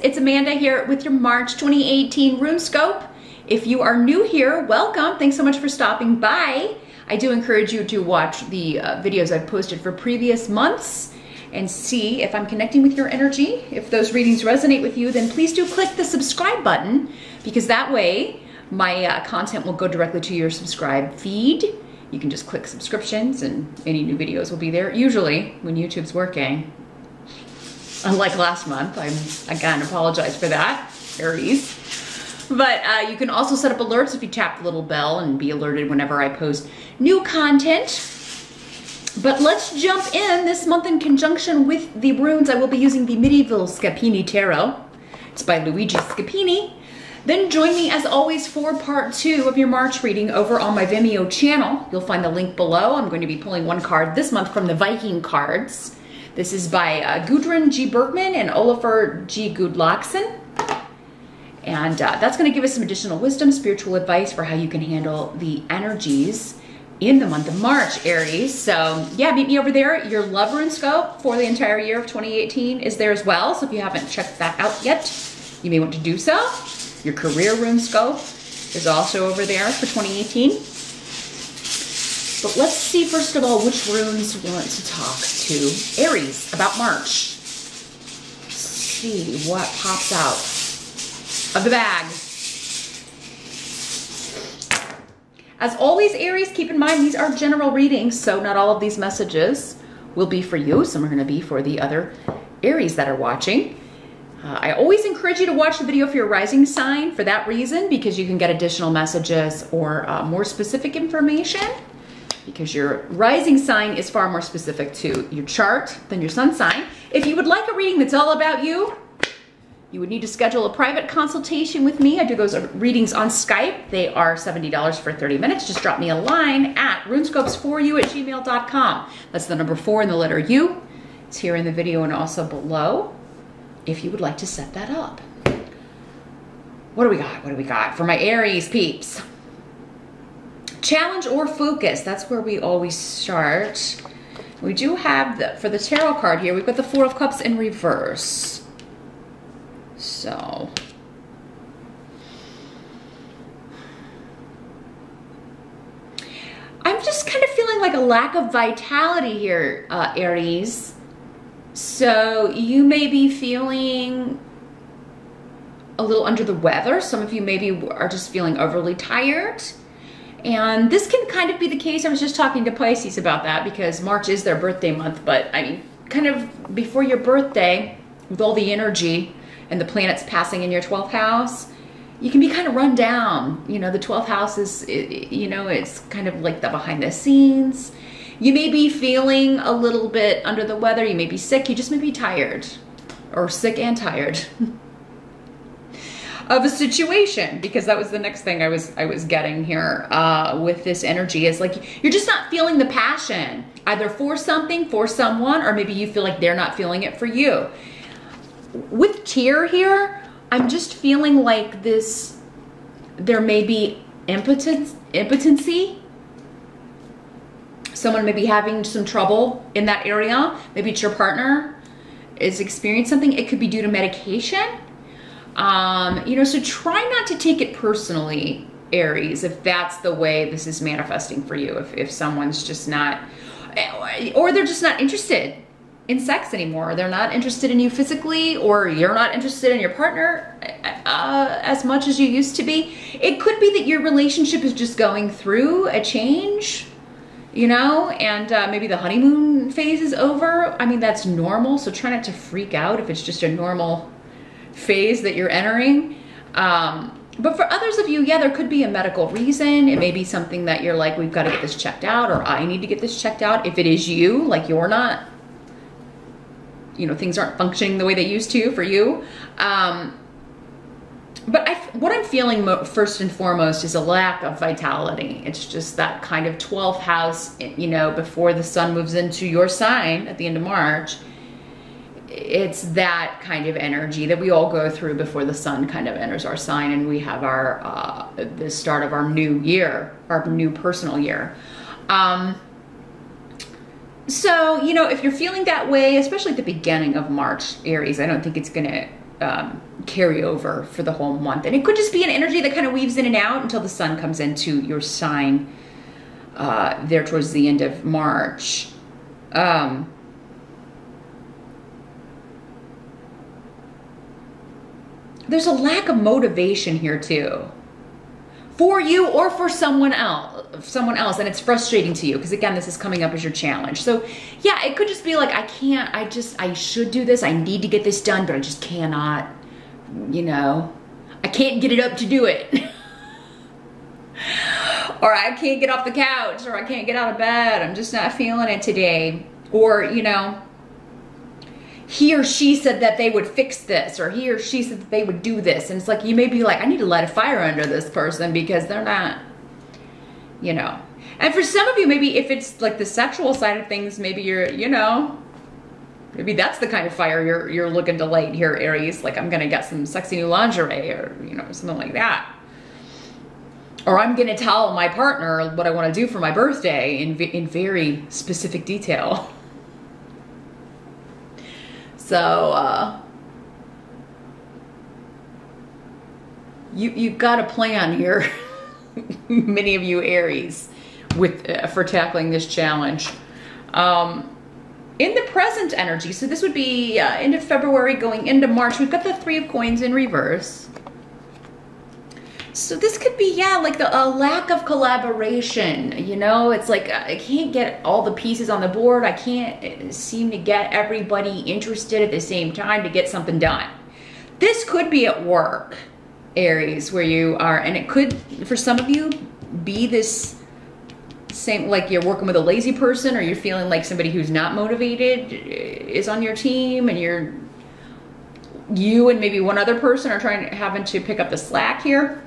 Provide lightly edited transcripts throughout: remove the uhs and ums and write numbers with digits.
it's Amanda here with your March 2018 RuneScope. If you are new here, welcome. Thanks so much for stopping by. I do encourage you to watch the videos I've posted for previous months and see if I'm connecting with your energy. If those readings resonate with you, then please do click the subscribe button, because that way my content will go directly to your subscribe feed. You can just click subscriptions and any new videos will be there, usually when YouTube's working. Unlike last month, I again apologize for that, Aries. But you can also set up alerts if you tap the little bell and be alerted whenever I post new content. But let's jump in this month in conjunction with the runes. I will be using the Medieval Scapini Tarot. It's by Luigi Scapini. Then join me as always for part 2 of your March reading over on my Vimeo channel. You'll find the link below. I'm going to be pulling one card this month from the Viking cards. This is by Gudrun G. Bergman and Olafur G. Gudlaxson. And that's going to give us some additional wisdom, spiritual advice for how you can handle the energies in the month of March, Aries. So yeah, meet me over there. Your love RuneScope for the entire year of 2018 is there as well. So if you haven't checked that out yet, you may want to do so. Your career RuneScope is also over there for 2018. But let's see, first of all, which runes want to talk to Aries about March. Let's see what pops out of the bag. As always, Aries, keep in mind these are general readings, so not all of these messages will be for you. Some are going to be for the other Aries that are watching. I always encourage you to watch the video for your rising sign for that reason, because you can get additional messages or more specific information, because your rising sign is far more specific to your chart than your sun sign. If you would like a reading that's all about you, you would need to schedule a private consultation with me. I do those readings on Skype. They are $70 for 30 minutes. Just drop me a line at runescopes4u@gmail.com. That's the number 4 and the letter U. It's here in the video and also below if you would like to set that up. What do we got? What do we got for my Aries peeps? Challenge or focus, that's where we always start. We do have, for the tarot card here, we've got the 4 of Cups in reverse. So, I'm just kind of feeling like a lack of vitality here, Aries. So you may be feeling a little under the weather. Some of you maybe are just feeling overly tired. And this can kind of be the case. I was just talking to Pisces about that, because March is their birthday month. But I mean, kind of before your birthday, with all the energy and the planets passing in your 12th house, you can be kind of run down. You know, the 12th house is, you know, it's kind of like the behind the scenes. You may be feeling a little bit under the weather. You may be sick. You just may be tired, or sick and tired of a situation, because that was the next thing I was getting here with this energy, is like you're just not feeling the passion either for something, for someone, or maybe you feel like they're not feeling it for you. With Tear here, I'm just feeling like this, there may be impotency. Someone may be having some trouble in that area. Maybe it's your partner is experiencing something. It could be due to medication. You know, so try not to take it personally, Aries, if that's the way this is manifesting for you. If someone's just not, or they're just not interested in sex anymore. They're not interested in you physically, or you're not interested in your partner as much as you used to be. It could be that your relationship is just going through a change, you know, and maybe the honeymoon phase is over. I mean, that's normal, so try not to freak out if it's just a normal phase that you're entering. But for others of you, yeah, there could be a medical reason. It may be something that you're like, we've got to get this checked out, or I need to get this checked out. If it is you, like you're not, you know, things aren't functioning the way they used to for you. But what I'm feeling first and foremost is a lack of vitality. It's just that kind of 12th house, you know, before the sun moves into your sign at the end of March. It's that kind of energy that we all go through before the sun kind of enters our sign and we have our the start of our new year, our new personal year. So, you know, if you're feeling that way, especially at the beginning of March, Aries, I don't think it's gonna carry over for the whole month. And it could just be an energy that kind of weaves in and out until the sun comes into your sign there towards the end of March. There's a lack of motivation here too, for you or for someone else, and it's frustrating to you because again, this is coming up as your challenge. So yeah, it could just be like, I should do this, I need to get this done, but I just cannot, you know, I can't get it up to do it. Or I can't get off the couch, or I can't get out of bed, I'm just not feeling it today. Or, you know, he or she said that they would fix this, or he or she said that they would do this. And it's like, you may be like, I need to light a fire under this person because they're not, you know. And for some of you, maybe if it's like the sexual side of things, maybe you're, you know, maybe that's the kind of fire you're looking to light here, Aries. Like, I'm gonna get some sexy new lingerie, or, you know, something like that. Or I'm gonna tell my partner what I wanna do for my birthday in very specific detail. So, you've got a plan here, many of you Aries, for tackling this challenge. In the present energy, so this would be end of February going into March, we've got the Three of Coins in reverse. So this could be, yeah, like a lack of collaboration, you know? It's like, I can't get all the pieces on the board. I can't seem to get everybody interested at the same time to get something done. This could be at work, Aries, where you are, and it could, for some of you, be this same, like you're working with a lazy person, or you're feeling like somebody who's not motivated is on your team, and you and maybe one other person are having to pick up the slack here.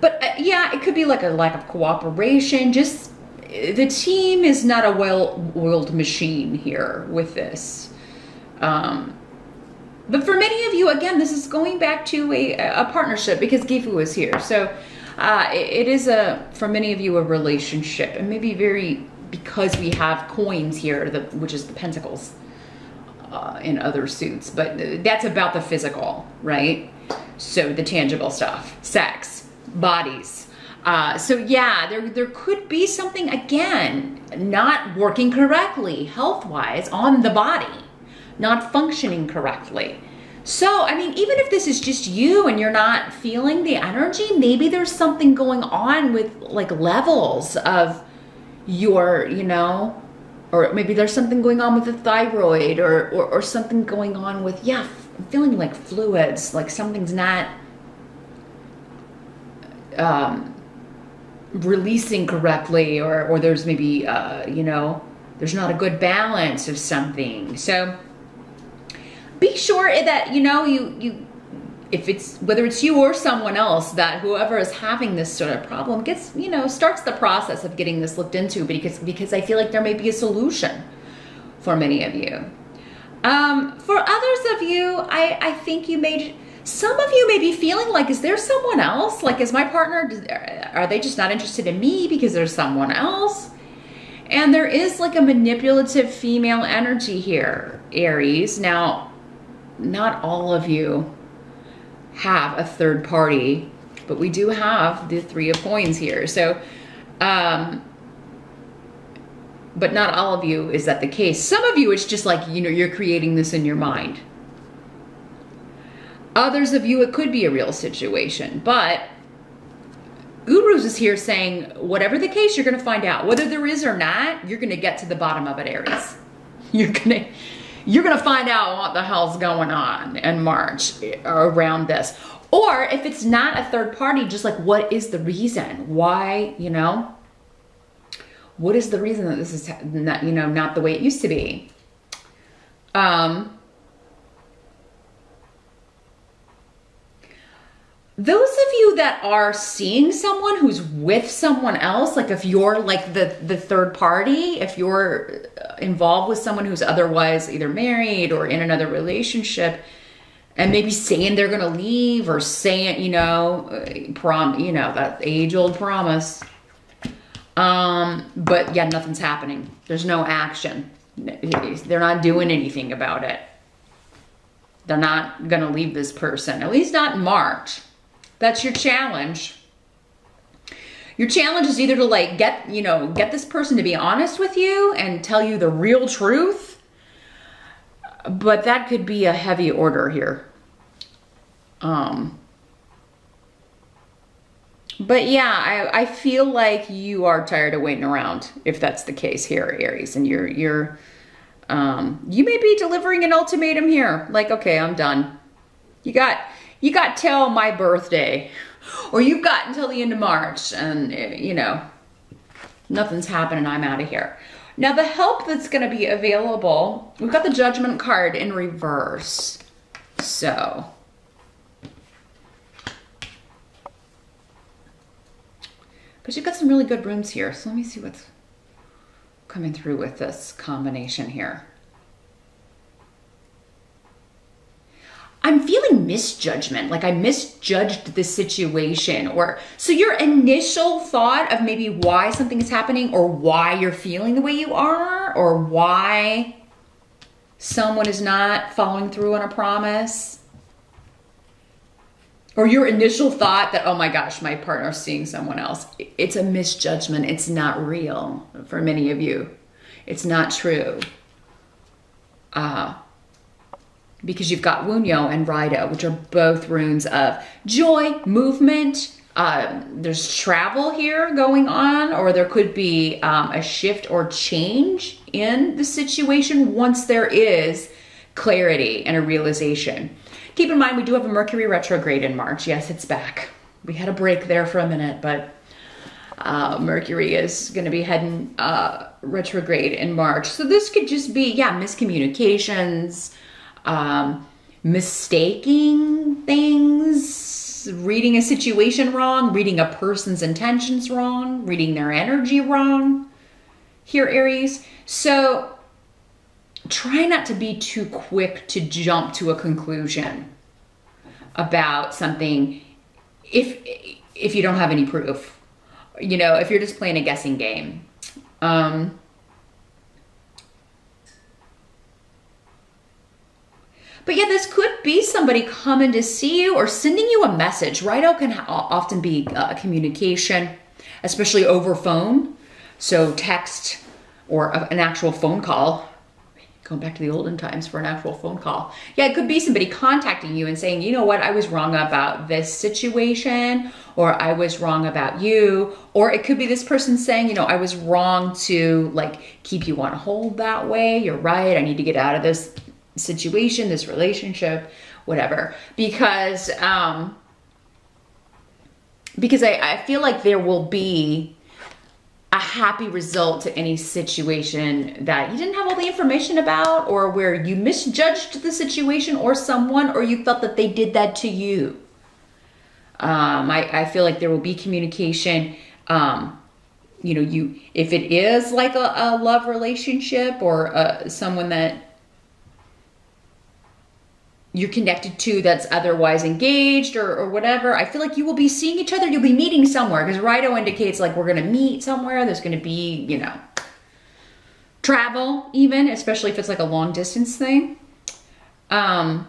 But yeah, it could be like a lack of cooperation. Just the team is not a well-oiled machine here with this. But for many of you, again, this is going back to a partnership because Gifu is here. So it is for many of you, a relationship, and maybe because we have coins here, which is the pentacles in other suits, but that's about the physical, right? So the tangible stuff, sex, bodies. So yeah, there could be something, again, not working correctly health-wise on the body, not functioning correctly. So, I mean, even if this is just you and you're not feeling the energy, maybe there's something going on with like levels of your, you know, or maybe there's something going on with the thyroid, or something going on with, yeah, feeling like fluids, like something's not releasing correctly, or there's maybe, you know, there's not a good balance of something. So be sure that, you know, if it's, whether it's you or someone else, that whoever is having this sort of problem gets, you know, starts the process of getting this looked into, because I feel like there may be a solution for many of you. For others of you, I think some of you may be feeling like, is there someone else? Like, is my partner, are they just not interested in me because there's someone else? And there is like a manipulative female energy here, Aries. Now, not all of you have a third party, but we do have the Three of Coins here. So, but not all of you is that the case. Some of you, it's just like, you know, you're creating this in your mind. Others of you, it could be a real situation, but Gurus is here saying, whatever the case, you're going to find out. Whether there is or not, you're going to get to the bottom of it, Aries. You're going to find out what the hell's going on in March around this. Or if it's not a third party, just like, what is the reason? Why, you know? What is the reason that this is not, you know, not the way it used to be? Those of you that are seeing someone who's with someone else, like if you're like the third party, if you're involved with someone who's otherwise either married or in another relationship, and maybe saying they're gonna leave, or saying, you know, that age-old promise. But yeah, nothing's happening. There's no action. They're not doing anything about it. They're not going to leave this person, at least not in March. That's your challenge. Your challenge is either to like get this person to be honest with you and tell you the real truth. But that could be a heavy order here. But yeah, I feel like you are tired of waiting around, if that's the case here, Aries, and you may be delivering an ultimatum here. Like, okay, I'm done. You got till my birthday, or you've got until the end of March, and you know, nothing's happening. I'm out of here. Now, the help that's going to be available, we've got the Judgment card in reverse. So, but you've got some really good runes here. So let me see what's coming through with this combination here. I'm feeling misjudgment, like I misjudged the situation, or so your initial thought of maybe why something is happening, or why you're feeling the way you are, or why someone is not following through on a promise, or your initial thought that, oh my gosh, my partner's seeing someone else. It's a misjudgment. It's not real for many of you. It's not true. Because you've got Wunyo and Rido, which are both runes of joy, movement. There's travel here going on, or there could be a shift or change in the situation once there is clarity and a realization. Keep in mind, we do have a Mercury retrograde in March. Yes, it's back. We had a break there for a minute, but Mercury is going to be heading retrograde in March. So this could just be, yeah, miscommunications, mistaking things, reading a situation wrong, reading a person's intentions wrong, reading their energy wrong here, Aries. So try not to be too quick to jump to a conclusion about something if you don't have any proof. You know, if you're just playing a guessing game. But yeah, this could be somebody coming to see you or sending you a message. Rido can often be communication, especially over phone. So text or an actual phone call. Going back to the olden times for an actual phone call. Yeah, it could be somebody contacting you and saying, you know what, I was wrong about this situation, or I was wrong about you. Or it could be this person saying, you know, I was wrong to like keep you on hold that way. You're right. I need to get out of this situation, this relationship, whatever. Because I feel like there will be a happy result to any situation that you didn't have all the information about, or where you misjudged the situation or someone, or you felt that they did that to you. I feel like there will be communication. You know, if it is like a love relationship or someone that you're connected to that's otherwise engaged or whatever, I feel like you will be seeing each other. You'll be meeting somewhere, because Rido indicates like we're going to meet somewhere. There's going to be, you know, travel even, especially if it's like a long distance thing. And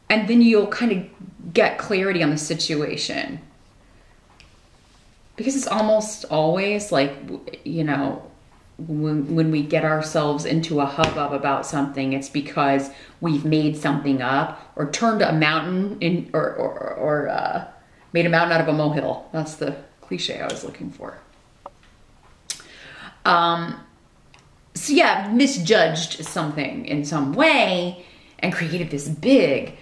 then you'll kind of get clarity on the situation. Because it's almost always like, you know, when we get ourselves into a hubbub about something, it's because we've made something up or turned a mountain in, or made a mountain out of a molehill. That's the cliche I was looking for. So yeah, misjudged something in some way and created this big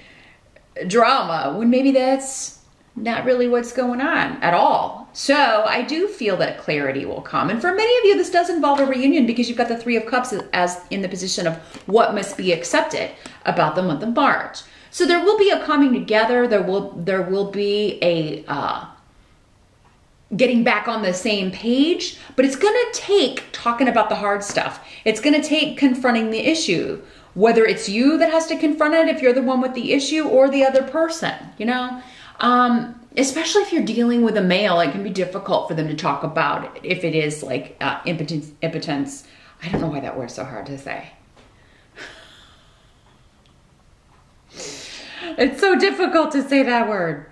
drama when maybe that's not really what's going on at all. So I do feel that clarity will come. And for many of you, this does involve a reunion, because you've got the Three of Cups as in the position of what must be accepted about the month of March. So there will be a coming together. There will be a getting back on the same page, but it's going to take talking about the hard stuff. It's going to take confronting the issue, whether it's you that has to confront it if you're the one with the issue, or the other person, you know. Especially if you're dealing with a male, it can be difficult for them to talk about it if it is like impotence, I don't know why that word's so hard to say. It's so difficult to say that word.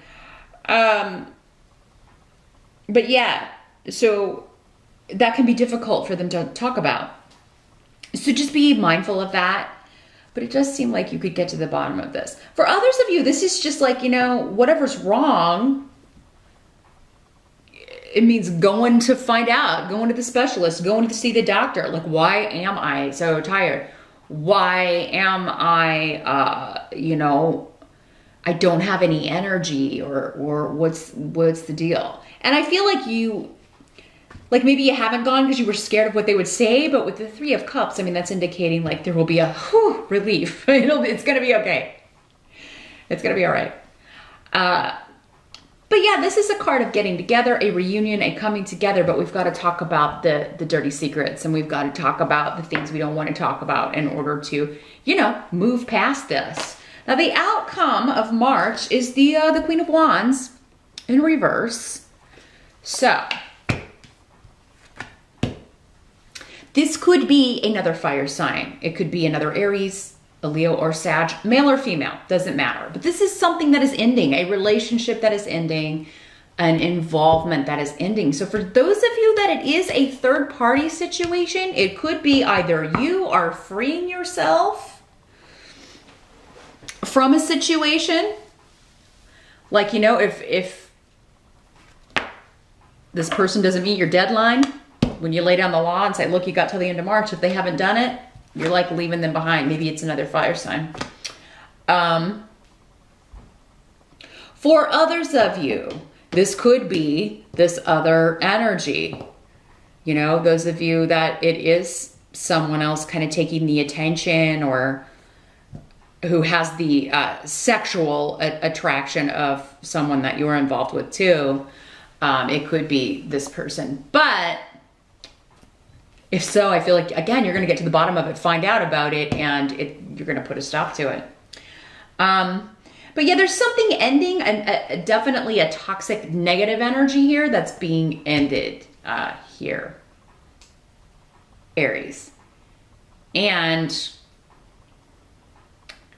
But yeah, so that can be difficult for them to talk about. So just be mindful of that. But it does seem like you could get to the bottom of this. For others of you, this is just like, you know, whatever's wrong, it means going to find out, going to the specialist, going to see the doctor. Like, why am I so tired? Why am I, you know, I don't have any energy, or what's the deal? And I feel like like maybe you haven't gone because you were scared of what they would say, but with the Three of Cups, I mean, that's indicating like there will be a relief. It's going to be okay. It's going to be all right. But yeah, this is a card of getting together, a reunion, a coming together, but we've got to talk about the dirty secrets, and we've got to talk about the things we don't want to talk about in order to, you know, move past this. Now, the outcome of March is the Queen of Wands in reverse. So this could be another fire sign. It could be another Aries, a Leo, or Sag, male or female, doesn't matter. But this is something that is ending, a relationship that is ending, an involvement that is ending. So for those of you that it is a third party situation, it could be either you are freeing yourself from a situation. Like, you know, if this person doesn't meet your deadline, when you lay down the law and say, look, you got till the end of March. If they haven't done it, you're like leaving them behind. Maybe it's another fire sign. For others of you, this could be this other energy. You know, those of you that it is someone else kind of taking the attention, or who has the sexual attraction of someone that you're involved with too. It could be this person. But if so, I feel like, again, you're going to get to the bottom of it, find out about it, and you're going to put a stop to it. But yeah, there's something ending, and definitely a toxic negative energy here that's being ended here, Aries. And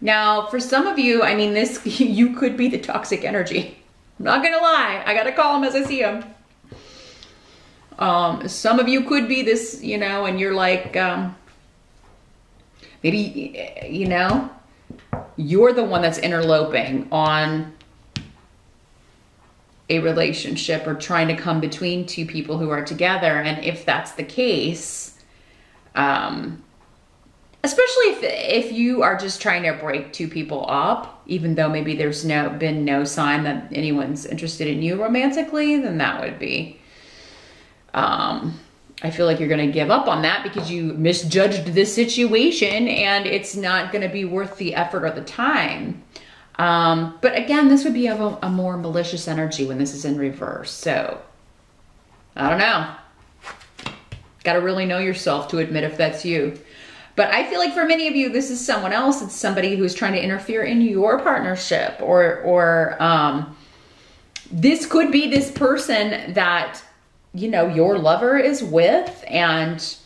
now for some of you, I mean, this, you could be the toxic energy. I'm not going to lie. I got to call them as I see them. Some of you could be this, you know, and you're like, maybe, you know, you're the one that's interloping on a relationship or trying to come between two people who are together. And if that's the case, especially if you are just trying to break two people up, even though maybe there's been no sign that anyone's interested in you romantically, then that would be, I feel like you're going to give up on that because you misjudged this situation and it's not going to be worth the effort or the time. But again, this would be of a more malicious energy when this is in reverse. So I don't know. Got to really know yourself to admit if that's you. But I feel like for many of you, this is someone else. It's somebody who's trying to interfere in your partnership, or this could be this person that, you know, your lover is with, and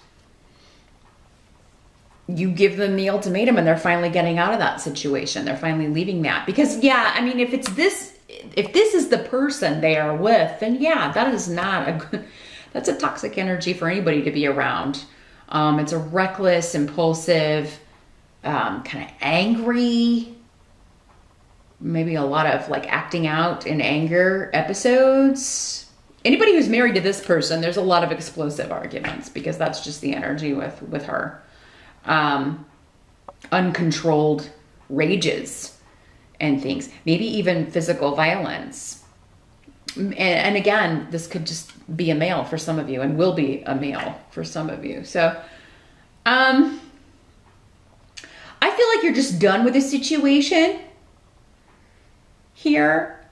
you give them the ultimatum and they're finally getting out of that situation. They're finally leaving that. Because yeah, I mean, if this is the person they are with, then yeah, that is not a good, that's a toxic energy for anybody to be around. It's a reckless, impulsive, kind of angry, maybe a lot of like acting out in anger episodes. Anybody who's married to this person, there's a lot of explosive arguments because that's just the energy with her. Uncontrolled rages and things, maybe even physical violence. And again, this could just be a male for some of you and will be a male for some of you. So, I feel like you're just done with this situation here.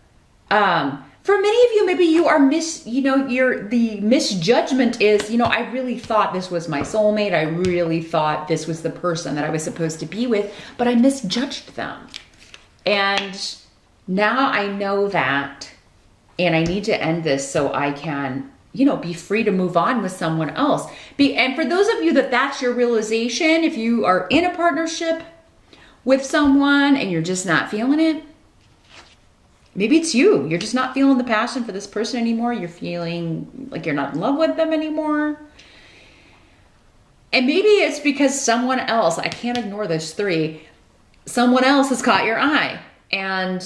For many of you, maybe you are the misjudgment is, you know, I really thought this was my soulmate. I really thought this was the person that I was supposed to be with, but I misjudged them. And now I know that, and I need to end this so I can you know, be free to move on with someone else. And for those of you that's your realization, if you are in a partnership with someone and you're just not feeling it, maybe it's you. You're just not feeling the passion for this person anymore. You're feeling like you're not in love with them anymore. And maybe it's because someone else, I can't ignore those three, someone else has caught your eye. And,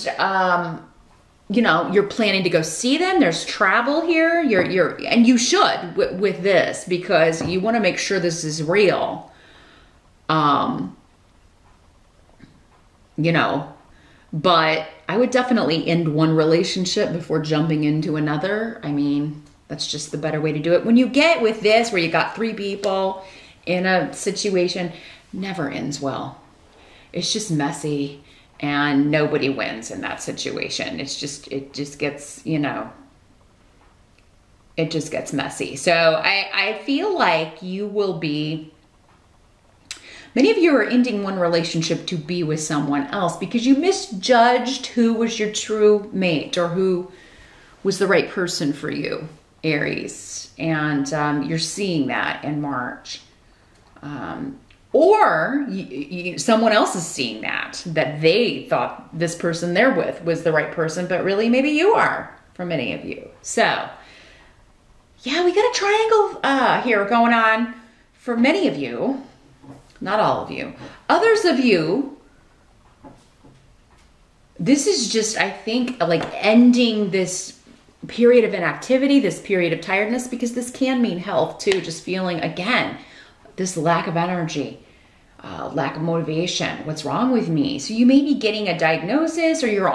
you know, you're planning to go see them. There's travel here. And you should with this, because you want to make sure this is real. You know, but I would definitely end one relationship before jumping into another. I mean, that's just the better way to do it. When you get with this, where you got three people in a situation, never ends well. It's just messy and nobody wins in that situation. It just gets, you know, it just gets messy. So I feel like you will be, many of you are ending one relationship to be with someone else because you misjudged who was your true mate or who was the right person for you, Aries. And you're seeing that in March. Or someone else is seeing that they thought this person they're with was the right person, but really maybe you are, for many of you. So, yeah, we got a triangle here going on for many of you. Not all of you. Others of you, this is just, I think, like ending this period of inactivity, this period of tiredness, because this can mean health too. Just feeling, again, this lack of energy, lack of motivation. What's wrong with me? So you may be getting a diagnosis, or you're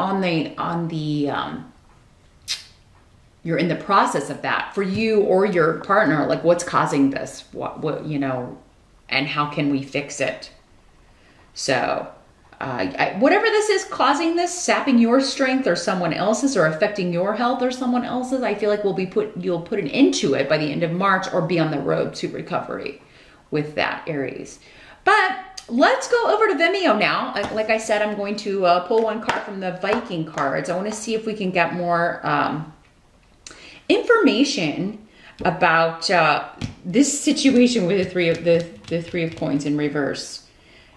you're in the process of that for you or your partner. Like, what's causing this? What you know, and how can we fix it? So whatever this is causing this, sapping your strength or someone else's, or affecting your health or someone else's, I feel like you'll put an end to it by the end of March, or be on the road to recovery with that, Aries. But let's go over to Vimeo now. Like I said, I'm going to pull one card from the Viking cards. I want to see if we can get more information about this situation with the three of coins in reverse,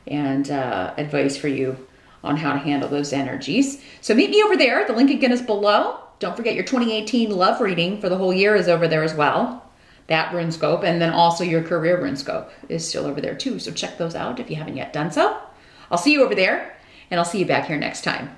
and advice for you on how to handle those energies. So meet me over there. The link again is below. Don't forget your 2018 love reading for the whole year is over there as well. That RuneScope, and then also your career RuneScope is still over there too. So check those out if you haven't yet done so. I'll see you over there, and I'll see you back here next time.